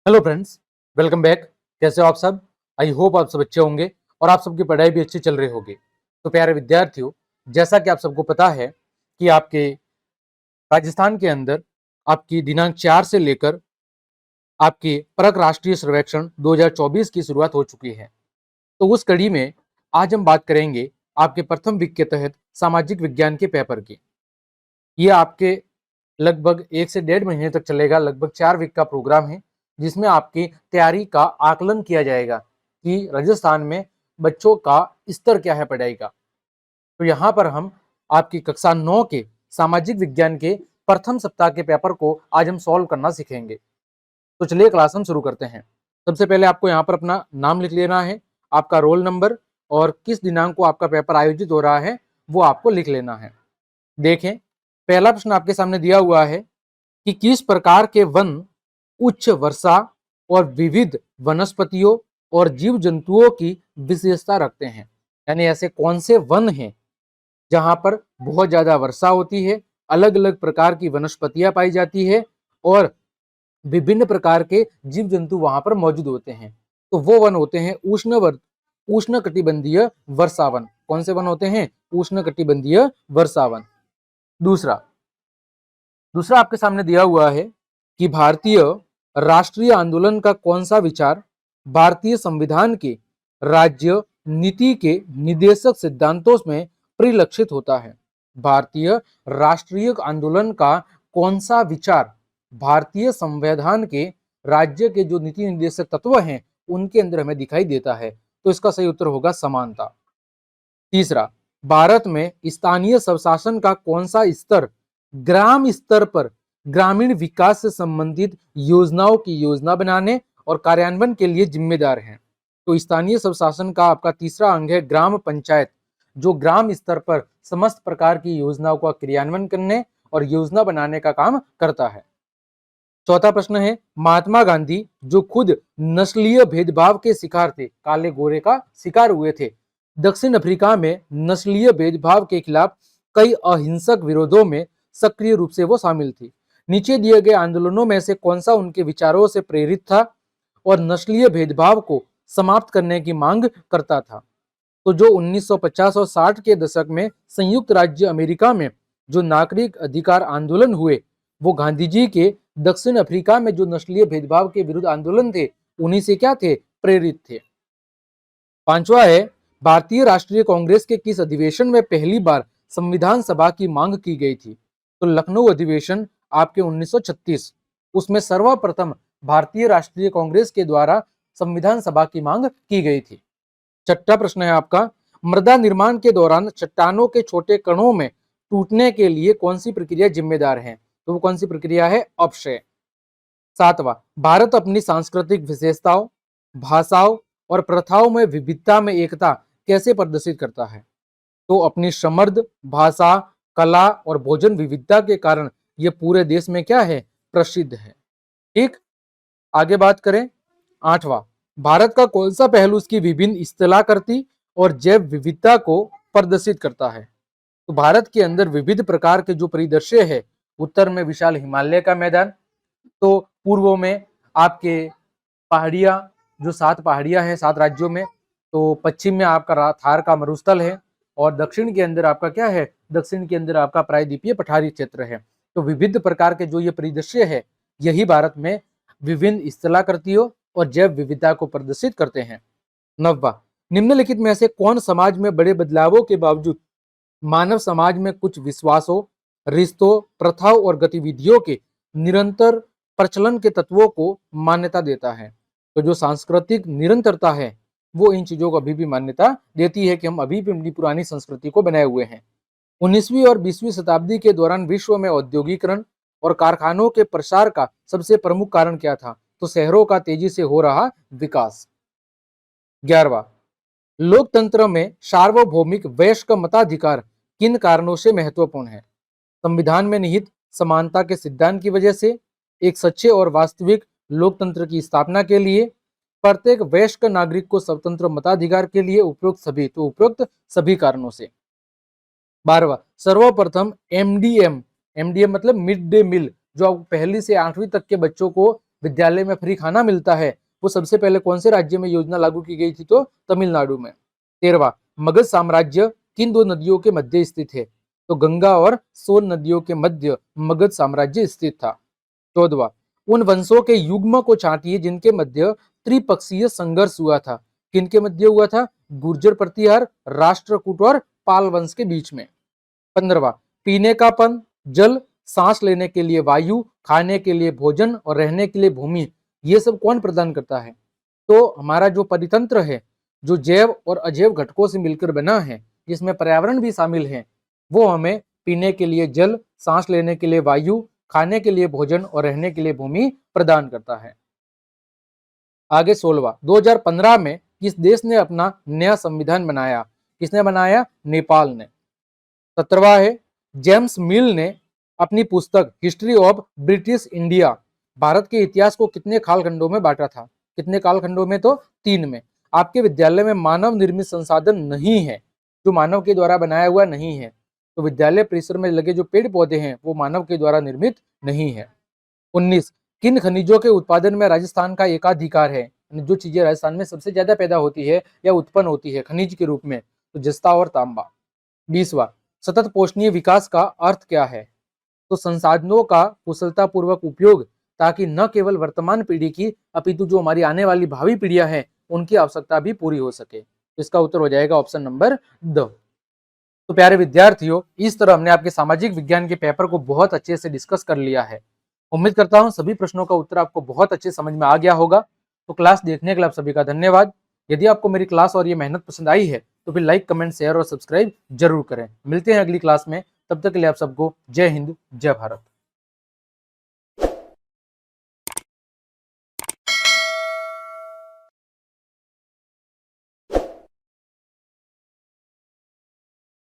Hello friends, welcome back. कैसे हो आप सब? आई होप आप सब अच्छे होंगे और आप सबकी पढ़ाई भी अच्छी चल रही होगी। तो प्यारे विद्यार्थियों, जैसा कि आप सबको पता है कि आपके राजस्थान के अंदर आपकी दिनांक 4 से लेकर आपके परक राष्ट्रीय सर्वेक्षण 2024 की शुरुआत हो चुकी है। तो उस कड़ी में आज हम बात करेंगे आपके प्रथम वीक के तहत सामाजिक विज्ञान के पेपर की। ये आपके लगभग 1 से 1.5 महीने तक चलेगा। लगभग 4 वीक का प्रोग्राम है जिसमें आपकी तैयारी का आकलन किया जाएगा कि राजस्थान में बच्चों का स्तर क्या है पढ़ाई का। तो यहाँ पर हम आपकी कक्षा 9 के सामाजिक विज्ञान के प्रथम सप्ताह के पेपर को आज हम सॉल्व करना सीखेंगे। तो चलिए क्लास हम शुरू करते हैं। सबसे पहले आपको यहाँ पर अपना नाम लिख लेना है, आपका रोल नंबर और किस दिनांक को आपका पेपर आयोजित हो रहा है वो आपको लिख लेना है। देखें, पहला प्रश्न आपके सामने दिया हुआ है कि किस प्रकार के वन उच्च वर्षा और विविध वनस्पतियों और जीव जंतुओं की विशेषता रखते हैं। यानी ऐसे कौन से वन हैं जहां पर बहुत ज्यादा वर्षा होती है, अलग अलग प्रकार की वनस्पतियां पाई जाती है और विभिन्न प्रकार के जीव जंतु वहां पर मौजूद होते हैं। तो वो वन होते हैं उष्ण कटिबंधीय वर्षावन। कौन से वन होते हैं? उष्ण कटिबंधीय वर्षावन। दूसरा दूसरा आपके सामने दिया हुआ है कि भारतीय राष्ट्रीय आंदोलन का कौन सा विचार भारतीय संविधान के राज्य नीति के निदेशक सिद्धांतों में परिलक्षित होता है। भारतीय राष्ट्रीय आंदोलन का कौन सा विचार भारतीय संविधान के राज्य के जो नीति निर्देशक तत्व हैं उनके अंदर हमें दिखाई देता है। तो इसका सही उत्तर होगा समानता। तीसरा, भारत में स्थानीय स्वशासन का कौन सा स्तर ग्राम स्तर पर ग्रामीण विकास से संबंधित योजनाओं की योजना बनाने और कार्यान्वयन के लिए जिम्मेदार है। तो स्थानीय स्वशासन का आपका तीसरा अंग है ग्राम पंचायत, जो ग्राम स्तर पर समस्त प्रकार की योजनाओं का क्रियान्वयन करने और योजना बनाने का काम करता है। चौथा प्रश्न है, महात्मा गांधी जो खुद नस्लीय भेदभाव के शिकार थे, काले गोरे का शिकार हुए थे, दक्षिण अफ्रीका में नस्लीय भेदभाव के खिलाफ कई अहिंसक विरोधों में सक्रिय रूप से वो शामिल थी। नीचे दिए गए आंदोलनों में से कौन सा उनके विचारों से प्रेरित था और नस्लीय भेदभाव को समाप्त करने की मांग करता था? तो जो 1950 और 60 के दशक में संयुक्त राज्य अमेरिका में जो नागरिक अधिकार आंदोलन हुए, वो गांधी जी के दक्षिण अफ्रीका में जो नस्लीय भेदभाव के विरुद्ध आंदोलन थे उन्हीं से क्या थे? प्रेरित थे। पांचवा है, भारतीय राष्ट्रीय कांग्रेस के किस अधिवेशन में पहली बार संविधान सभा की मांग की गई थी? तो लखनऊ अधिवेशन आपके 1936, उसमें सर्वप्रथम भारतीय राष्ट्रीय कांग्रेस के द्वारा संविधान सभा की मांग की गई थी। छठा प्रश्न है आपका, मृदा निर्माण के दौरान चट्टानों के छोटे कणों में टूटने के लिए कौन सी प्रक्रिया जिम्मेदार है? तो वो कौन सी प्रक्रिया है? अपक्षय। सातवां, भारत अपनी सांस्कृतिक विशेषताओं, भाषाओं और प्रथाओं में विविधता में एकता कैसे प्रदर्शित करता है? तो अपनी समृद्ध भाषा, कला और भोजन विविधता के कारण ये पूरे देश में क्या है? प्रसिद्ध है। ठीक, आगे बात करें। आठवां, भारत का कौन सा पहलू उसकी विभिन्न स्थलाकृति और जैव विविधता को प्रदर्शित करता है? तो भारत के अंदर विविध प्रकार के जो परिदृश्य है, उत्तर में विशाल हिमालय का मैदान, तो पूर्व में आपके पहाड़ियां, जो 7 पहाड़ियां हैं 7 राज्यों में, तो पश्चिम में आपका थार का मरुस्थल है और दक्षिण के अंदर आपका क्या है? दक्षिण के अंदर आपका प्रायद्वीपीय पठारी क्षेत्र है। तो विविध प्रकार के जो ये परिदृश्य है, यही भारत में विभिन्न स्थलाकृतियों और जैव विविधता को प्रदर्शित करते हैं। नौवां, निम्नलिखित में से कौन समाज में बड़े बदलावों के बावजूद मानव समाज में कुछ विश्वासों, रिश्तों, प्रथाओं और गतिविधियों के निरंतर प्रचलन के तत्वों को मान्यता देता है? तो जो सांस्कृतिक निरंतरता है वो इन चीजों को अभी भी मान्यता देती है कि हम अभी भी अपनी पुरानी संस्कृति को बनाए हुए हैं। 19वीं और 20वीं शताब्दी के दौरान विश्व में औद्योगिकरण और कारखानों के प्रसार का सबसे प्रमुख कारण क्या था? तो शहरों का तेजी से हो रहा विकास। 11वां, लोकतंत्र में सार्वभौमिक वयस्क मताधिकार किन कारणों से महत्वपूर्ण है? संविधान में निहित समानता के सिद्धांत की वजह से, एक सच्चे और वास्तविक लोकतंत्र की स्थापना के लिए, प्रत्येक वयस्क नागरिक को स्वतंत्र मताधिकार के लिए, उपरोक्त सभी। तो उपरोक्त सभी कारणों से। 12वां, सर्वप्रथम एमडीएम, एमडीएम मतलब मिड डे मील, जो पहली से 8वीं तक के बच्चों को विद्यालय में फ्री खाना मिलता है, वो सबसे पहले कौन से राज्य में योजना लागू की गई थी? तो तमिलनाडु में। 13वां, मगध साम्राज्य किन दो नदियों के मध्य स्थित है? तो गंगा और सोन नदियों के मध्य मगध साम्राज्य स्थित था। 14वां, उन वंशों के युग्म को छांटिए जिनके मध्य त्रिपक्षीय संघर्ष हुआ था। किनके मध्य हुआ था? गुर्जर प्रतिहार, राष्ट्रकूट और पाल वंश के बीच में। 15वां, पीने का जल, सांस लेने के लिए वायु, खाने के लिए भोजन और रहने के लिए भूमि, ये सब कौन प्रदान करता है? तो हमारा जो परितंत्र है, जो जैव और अजैव घटकों से मिलकर बना है, जिसमें पर्यावरण भी शामिल है, वो हमें पीने के लिए जल, सांस लेने के लिए वायु, खाने के लिए भोजन और रहने के लिए भूमि प्रदान करता है। आगे 16वां, 2015 में किस देश ने अपना नया संविधान बनाया? किसने बनाया? नेपाल ने। 17वां है, जेम्स मिल ने अपनी पुस्तक history of British India Bharat के इतिहास को कितने कालखंडों में बांटा था? कितने कालखंडों में? तो 3 में। आपके विद्यालय में मानव निर्मित संसाधन नहीं है, जो मानव के द्वारा बनाया हुआ नहीं है, तो विद्यालय परिसर में लगे जो पेड़ पौधे हैं वो मानव के द्वारा निर्मित नहीं है। 19, किन खनिजों के उत्पादन में राजस्थान का एकाधिकार है? जो चीजें राजस्थान में सबसे ज्यादा पैदा होती है या उत्पन्न होती है खनिज के रूप में, तो जस्ता और तांबा। 20वां, सतत पोषणीय विकास का अर्थ क्या है? तो संसाधनों का कुशलतापूर्वक उपयोग, ताकि न केवल वर्तमान पीढ़ी की अपितु जो हमारी आने वाली भावी पीढ़ियां हैं उनकी आवश्यकता भी पूरी हो सके। इसका उत्तर हो जाएगा ऑप्शन नंबर द। तो प्यारे विद्यार्थियों, इस तरह हमने आपके सामाजिक विज्ञान के पेपर को बहुत अच्छे से डिस्कस कर लिया है। उम्मीद करता हूं सभी प्रश्नों का उत्तर आपको बहुत अच्छे समझ में आ गया होगा। तो क्लास देखने के लिए आप सभी का धन्यवाद। यदि आपको मेरी क्लास और ये मेहनत पसंद आई है तो फिर लाइक, कमेंट, शेयर और सब्सक्राइब जरूर करें। मिलते हैं अगली क्लास में, तब तक के लिए आप सबको जय हिंद, जय भारत।